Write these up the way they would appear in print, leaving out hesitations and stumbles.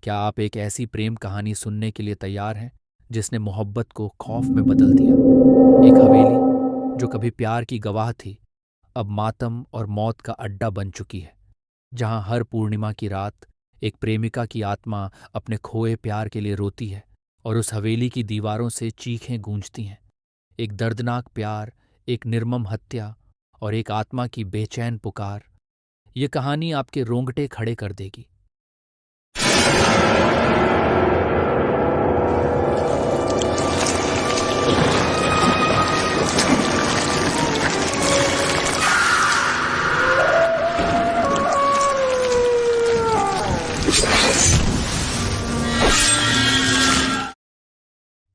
क्या आप एक ऐसी प्रेम कहानी सुनने के लिए तैयार हैं जिसने मोहब्बत को खौफ में बदल दिया? एक हवेली जो कभी प्यार की गवाह थी, अब मातम और मौत का अड्डा बन चुकी है। जहां हर पूर्णिमा की रात एक प्रेमिका की आत्मा अपने खोए प्यार के लिए रोती है और उस हवेली की दीवारों से चीखें गूंजती हैं। एक दर्दनाक प्यार, एक निर्मम हत्या और एक आत्मा की बेचैन पुकार। ये कहानी आपके रोंगटे खड़े कर देगी।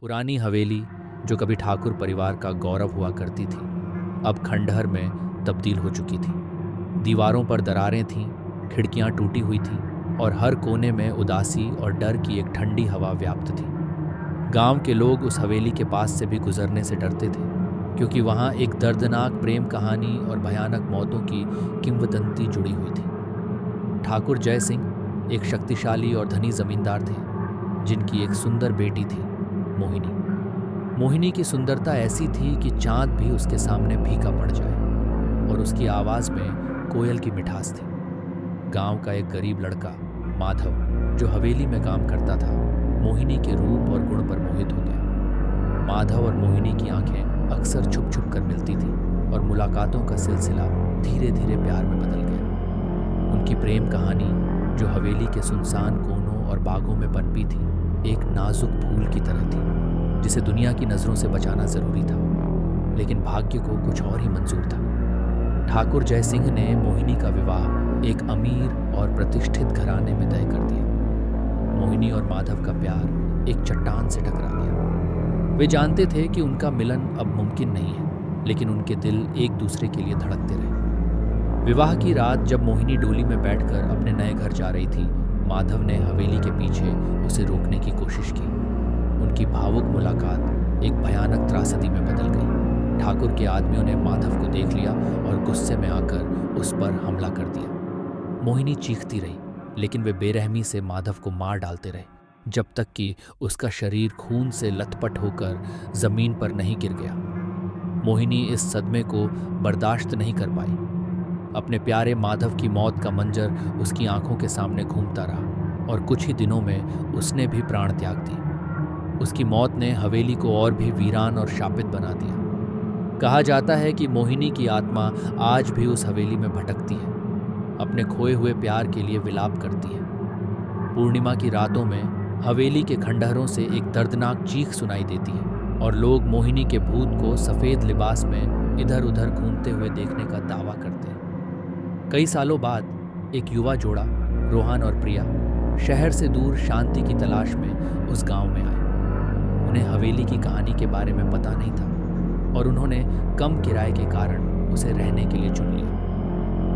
पुरानी हवेली जो कभी ठाकुर परिवार का गौरव हुआ करती थी, अब खंडहर में तब्दील हो चुकी थी। दीवारों पर दरारें थीं, खिड़कियां टूटी हुई थीं और हर कोने में उदासी और डर की एक ठंडी हवा व्याप्त थी। गांव के लोग उस हवेली के पास से भी गुजरने से डरते थे, क्योंकि वहां एक दर्दनाक प्रेम कहानी और भयानक मौतों की किंवदंती जुड़ी हुई थी। ठाकुर जय सिंह एक शक्तिशाली और धनी जमींदार थे, जिनकी एक सुंदर बेटी थी, मोहिनी। मोहिनी की सुंदरता ऐसी थी कि चांद भी उसके सामने फीका पड़ जाए, और उसकी आवाज में कोयल की मिठास थी। गांव का एक गरीब लड़का माधव, जो हवेली में काम करता था, मोहिनी के रूप और गुण पर मोहित हो गया। माधव और मोहिनी की आंखें अक्सर छुप छुप कर मिलती थीं और मुलाकातों का सिलसिला धीरे धीरे प्यार में बदल गया। उनकी प्रेम कहानी, जो हवेली के सुनसान कोनों और बागों में पनपी थी, एक नाजुक फूल की तरह थी, जिसे दुनिया की नज़रों से बचाना जरूरी था। लेकिन भाग्य को कुछ और ही मंजूर था। ठाकुर जय सिंह ने मोहिनी का विवाह एक अमीर और प्रतिष्ठित घराने में तय कर दिया। मोहिनी और माधव का प्यार एक चट्टान से टकरा गया। वे जानते थे कि उनका मिलन अब मुमकिन नहीं है, लेकिन उनके दिल एक दूसरे के लिए धड़कते रहे। विवाह की रात जब मोहिनी डोली में बैठकर अपने नए घर जा रही थी, माधव ने हवेली के पीछे उसे रोकने की कोशिश की। उनकी भावुक मुलाकात एक भयानक त्रासदी में बदल गई। ठाकुर के आदमियों ने माधव को देख लिया और गुस्से में आकर उस पर हमला कर दिया। मोहिनी चीखती रही, लेकिन वे बेरहमी से माधव को मार डालते रहे, जब तक कि उसका शरीर खून से लथपथ होकर जमीन पर नहीं गिर गया। मोहिनी इस सदमे को बर्दाश्त नहीं कर पाई। अपने प्यारे माधव की मौत का मंजर उसकी आंखों के सामने घूमता रहा, और कुछ ही दिनों में उसने भी प्राण त्याग दिए। उसकी मौत ने हवेली को और भी वीरान और शापित बना दिया। कहा जाता है कि मोहिनी की आत्मा आज भी उस हवेली में भटकती है, अपने खोए हुए प्यार के लिए विलाप करती है। पूर्णिमा की रातों में हवेली के खंडहरों से एक दर्दनाक चीख सुनाई देती है, और लोग मोहिनी के भूत को सफ़ेद लिबास में इधर उधर घूमते हुए देखने का दावा करते हैं। कई सालों बाद एक युवा जोड़ा, रोहान और प्रिया, शहर से दूर शांति की तलाश में उस गांव में आए। उन्हें हवेली की कहानी के बारे में पता नहीं था, और उन्होंने कम किराए के कारण उसे रहने के लिए चुन लिया।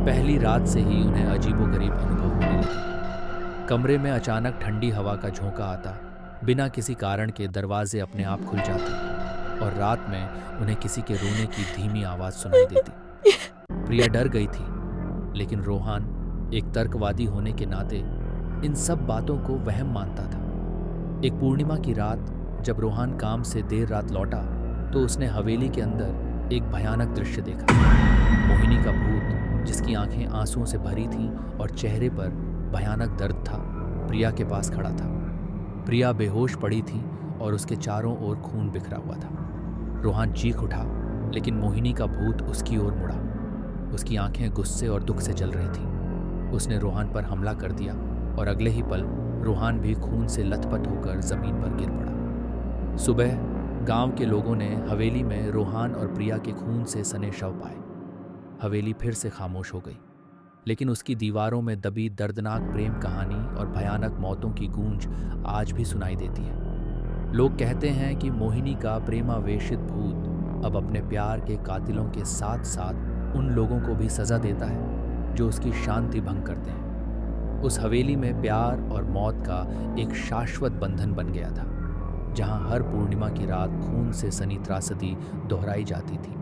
पहली रात से ही उन्हें अजीबोगरीब अनुभव होने लगे। कमरे में अचानक ठंडी हवा का झोंका आता, बिना किसी कारण के दरवाजे अपने आप खुल जाते, और रात में उन्हें किसी के रोने की धीमी आवाज़ सुनाई देती। प्रिया डर गई थी, लेकिन रोहान एक तर्कवादी होने के नाते इन सब बातों को वहम मानता था। एक पूर्णिमा की रात जब रोहान काम से देर रात लौटा, तो उसने हवेली के अंदर एक भयानक दृश्य देखा। मोहिनी का भूत, जिसकी आंखें आंसुओं से भरी थीं और चेहरे पर भयानक दर्द था, प्रिया के पास खड़ा था। प्रिया बेहोश पड़ी थी और उसके चारों ओर खून बिखरा हुआ था। रोहान चीख उठा, लेकिन मोहिनी का भूत उसकी ओर मुड़ा। उसकी आंखें गुस्से और दुख से जल रही थीं। उसने रोहान पर हमला कर दिया, और अगले ही पल रोहान भी खून से लथपथ होकर जमीन पर गिर पड़ा। सुबह गांव के लोगों ने हवेली में रोहान और प्रिया के खून से सने शव पाए। हवेली फिर से खामोश हो गई, लेकिन उसकी दीवारों में दबी दर्दनाक प्रेम कहानी और भयानक मौतों की गूंज आज भी सुनाई देती है। लोग कहते हैं कि मोहिनी का प्रेमावेशित भूत अब अपने प्यार के कातिलों के साथ साथ उन लोगों को भी सजा देता है जो उसकी शांति भंग करते हैं। उस हवेली में प्यार और मौत का एक शाश्वत बंधन बन गया था, जहां हर पूर्णिमा की रात खून से सनी त्रासदी दोहराई जाती थी।